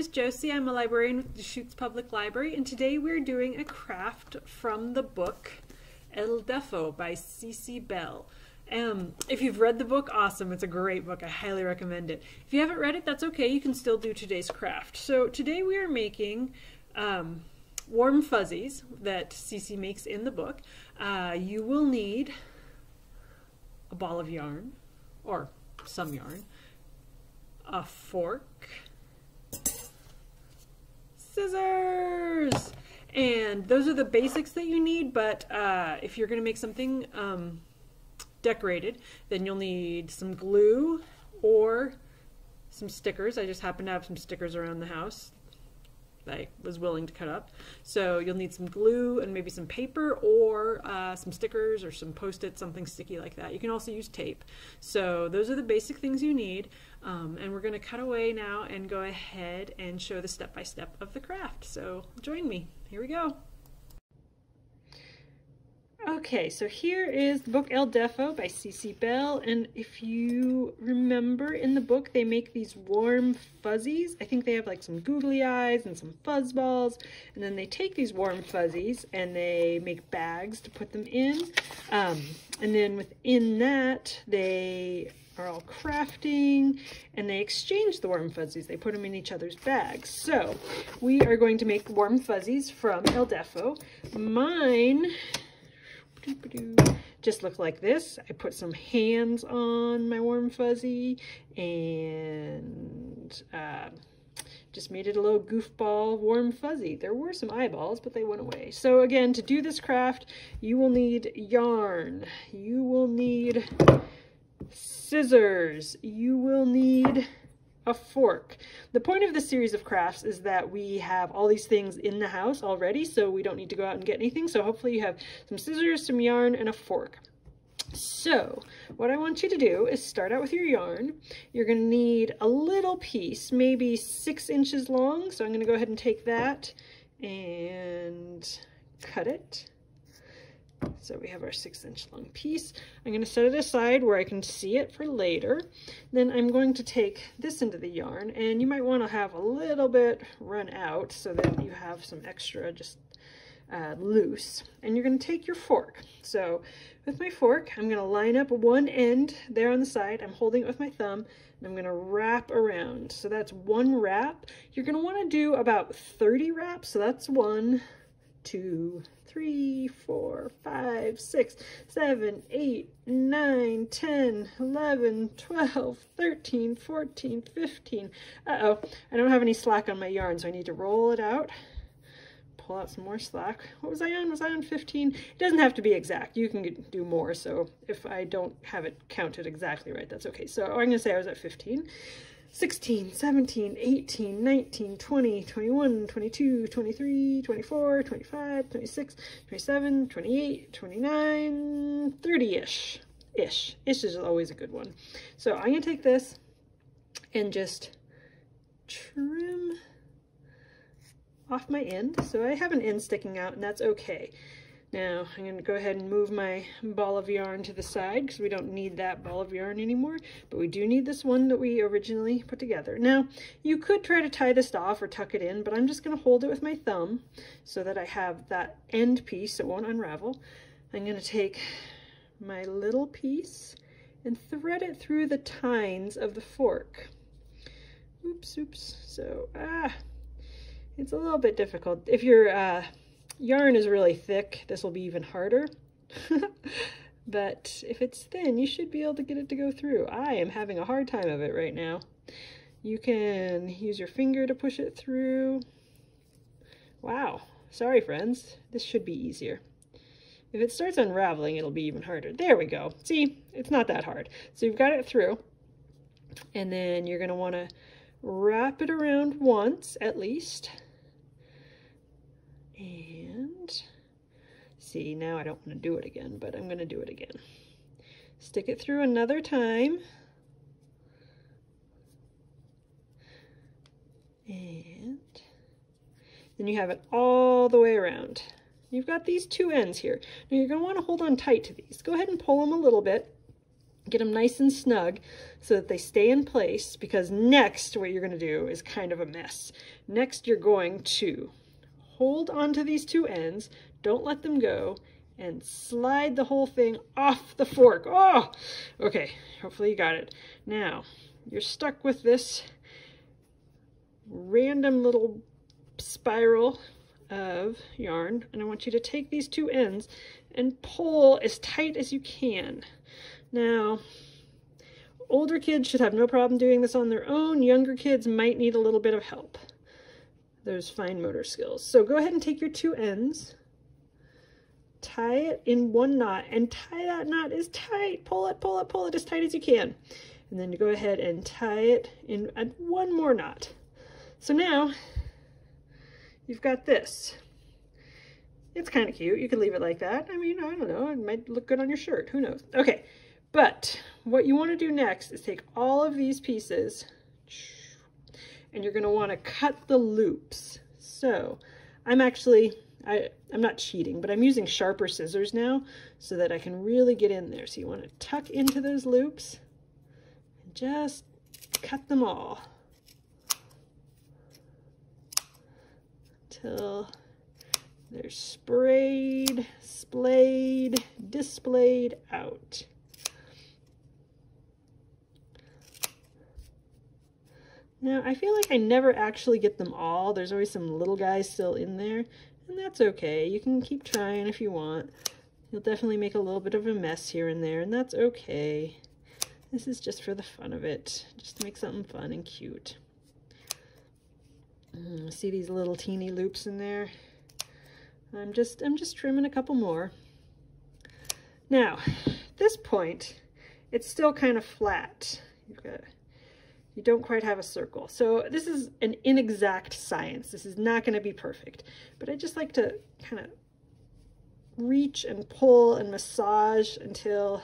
is Josie. I'm a librarian with Deschutes Public Library, and today we're doing a craft from the book Deafo by Cece Bell. If you've read the book, awesome. It's a great book. I highly recommend it. If you haven't read it, that's okay. You can still do today's craft. So today we are making warm fuzzies that Cece makes in the book. You will need a ball of yarn, or some yarn, a fork, scissors, and those are the basics that you need, but if you're going to make something decorated, then you'll need some glue or some stickers. I just happen to have some stickers around the house that I was willing to cut up. So you'll need some glue and maybe some paper or some stickers or some Post-it, something sticky like that. You can also use tape. So those are the basic things you need. And we're going to cut away now and go ahead and show the step-by-step of the craft. So join me. Here we go. Okay, so here is the book Deafo by Cece Bell, and if you remember in the book they make these warm fuzzies. I think they have like some googly eyes and some fuzz balls, and then they take these warm fuzzies and they make bags to put them in, and then within that they are all crafting and they exchange the warm fuzzies. They put them in each other's bags. So we are going to make warm fuzzies from Deafo. Mine just look like this. I put some hands on my warm fuzzy and just made it a little goofball warm fuzzy. There were some eyeballs, but they went away. So again, to do this craft, you will need yarn, you will need scissors, you will need a fork. The point of this series of crafts is that we have all these things in the house already, so we don't need to go out and get anything. So hopefully you have some scissors, some yarn, and a fork. So what I want you to do is start out with your yarn. You're going to need a little piece, maybe 6 inches long. So I'm going to go ahead and take that and cut it. So we have our 6-inch long piece. I'm going to set it aside where I can see it for later. Then I'm going to take this into the yarn, and you might want to have a little bit run out so that you have some extra just loose. And you're going to take your fork. So with my fork, I'm going to line up one end there on the side. I'm holding it with my thumb, and I'm going to wrap around. So that's one wrap. You're going to want to do about 30 wraps. So that's 1, 2, 3, 4, 5, 6, 7, 8, 9, 10, 11, 12, 13, 14, 15. Uh-oh, I don't have any slack on my yarn, so I need to roll it out. Pull out some more slack. What was I on? Was I on 15? It doesn't have to be exact. You can do more, so if I don't have it counted exactly right, that's okay. So I'm going to say I was at 15. 16, 17, 18, 19, 20, 21, 22, 23, 24, 25, 26, 27, 28, 29, 30-ish. Ish is always a good one. So I'm going to take this and just trim off my end. So I have an end sticking out, and that's okay. Now I'm going to go ahead and move my ball of yarn to the side because we don't need that ball of yarn anymore, but we do need this one that we originally put together. Now you could try to tie this off or tuck it in, but I'm just going to hold it with my thumb so that I have that end piece so it won't unravel. I'm going to take my little piece and thread it through the tines of the fork. Oops. So it's a little bit difficult. If your yarn is really thick, this will be even harder. But if it's thin, you should be able to get it to go through. I am having a hard time of it right now. You can use your finger to push it through. Wow, sorry friends, this should be easier. If it starts unraveling, it'll be even harder. There we go. See, it's not that hard. So you've got it through, and then you're going to want to wrap it around once at least. And see, now I don't want to do it again, but I'm going to do it again. Stick it through another time. And then you have it all the way around. You've got these 2 ends here. Now you're going to want to hold on tight to these. Go ahead and pull them a little bit. Get them nice and snug so that they stay in place, because next what you're going to do is kind of a mess. Next, you're going to hold onto these two ends, don't let them go, and slide the whole thing off the fork. Oh, okay, hopefully you got it. Now, you're stuck with this random little spiral of yarn, and I want you to take these two ends and pull as tight as you can. Now, older kids should have no problem doing this on their own. Younger kids might need a little bit of help. Those fine motor skills. So go ahead and take your two ends, tie it in one knot, and tie that knot as tight. Pull it, pull it, pull it as tight as you can. And then you go ahead and tie it in one more knot. So now you've got this. It's kind of cute. You could leave it like that. I mean, I don't know. It might look good on your shirt. Who knows? Okay. But what you want to do next is take all of these pieces and you're going to want to cut the loops. So I'm actually, I'm not cheating, but I'm using sharper scissors now so that I can really get in there. So you want to tuck into those loops and just cut them all until they're sprayed, splayed, displayed out. Now, I feel like I never actually get them all. There's always some little guys still in there, and that's okay. You can keep trying if you want. You'll definitely make a little bit of a mess here and there, and that's okay. This is just for the fun of it, just to make something fun and cute. See these little teeny loops in there? I'm just trimming a couple more. Now, at this point, it's still kind of flat. You don't quite have a circle. So this is an inexact science. This is not going to be perfect, but I just like to kind of reach and pull and massage until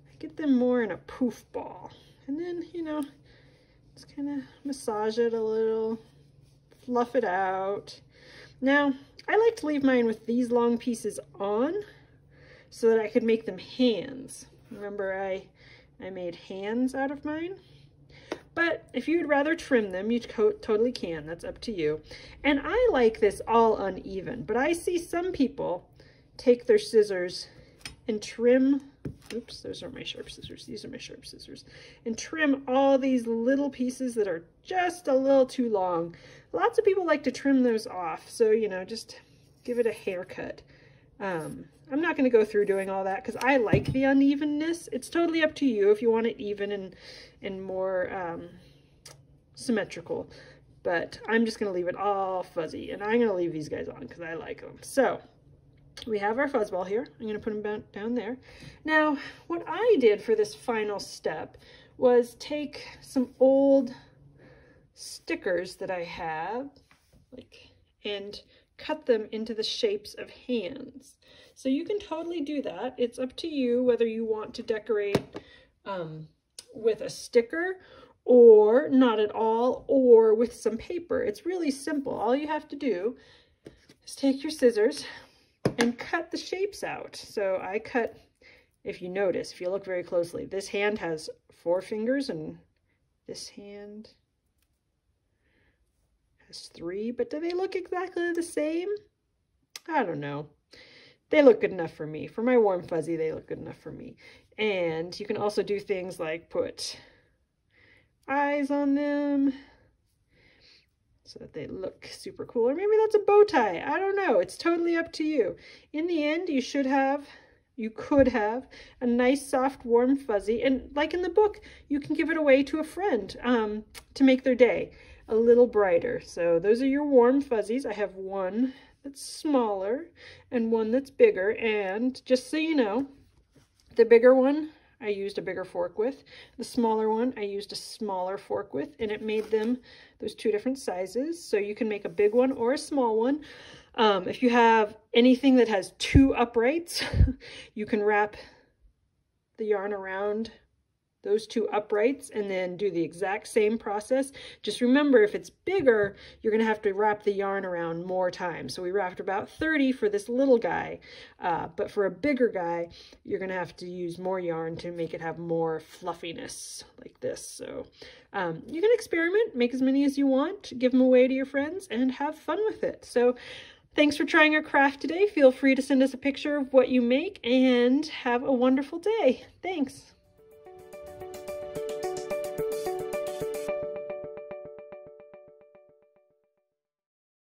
I get them more in a poof ball. And then, you know, just kind of massage it a little, fluff it out. Now, I like to leave mine with these long pieces on so that I could make them hands. Remember, I made hands out of mine. But if you'd rather trim them, you totally can. That's up to you. And I like this all uneven, but I see some people take their scissors and trim, oops, those are my sharp scissors. These are my sharp scissors. And trim all these little pieces that are just a little too long. Lots of people like to trim those off. So, you know, just give it a haircut. I'm not going to go through doing all that because I like the unevenness. It's totally up to you if you want it even and more symmetrical. But I'm just going to leave it all fuzzy, and I'm going to leave these guys on because I like them. So we have our fuzzball here. I'm going to put them down there. Now, what I did for this final step was take some old stickers that I have, and cut them into the shapes of hands. So you can totally do that. It's up to you whether you want to decorate with a sticker or not at all, or with some paper. It's really simple. All you have to do is take your scissors and cut the shapes out. So I cut, if you notice, if you look very closely, this hand has 4 fingers and this hand has 3, but do they look exactly the same? I don't know. They look good enough for me. For my warm fuzzy, they look good enough for me. And you can also do things like put eyes on them so that they look super cool. Or maybe that's a bow tie. I don't know. It's totally up to you. In the end, you could have a nice, soft, warm fuzzy. And like in the book, you can give it away to a friend to make their day a little brighter. So those are your warm fuzzies. I have one that's smaller and one that's bigger. And just so you know, the bigger one I used a bigger fork with. The smaller one I used a smaller fork with, and it made them those 2 different sizes. So you can make a big one or a small one. If you have anything that has 2 uprights, you can wrap the yarn around those two uprights, and then do the exact same process. Just remember, if it's bigger, you're going to have to wrap the yarn around more times. So we wrapped about 30 for this little guy, but for a bigger guy, you're going to have to use more yarn to make it have more fluffiness like this. So you can experiment, make as many as you want, give them away to your friends, and have fun with it. So thanks for trying our craft today. Feel free to send us a picture of what you make, and have a wonderful day. Thanks.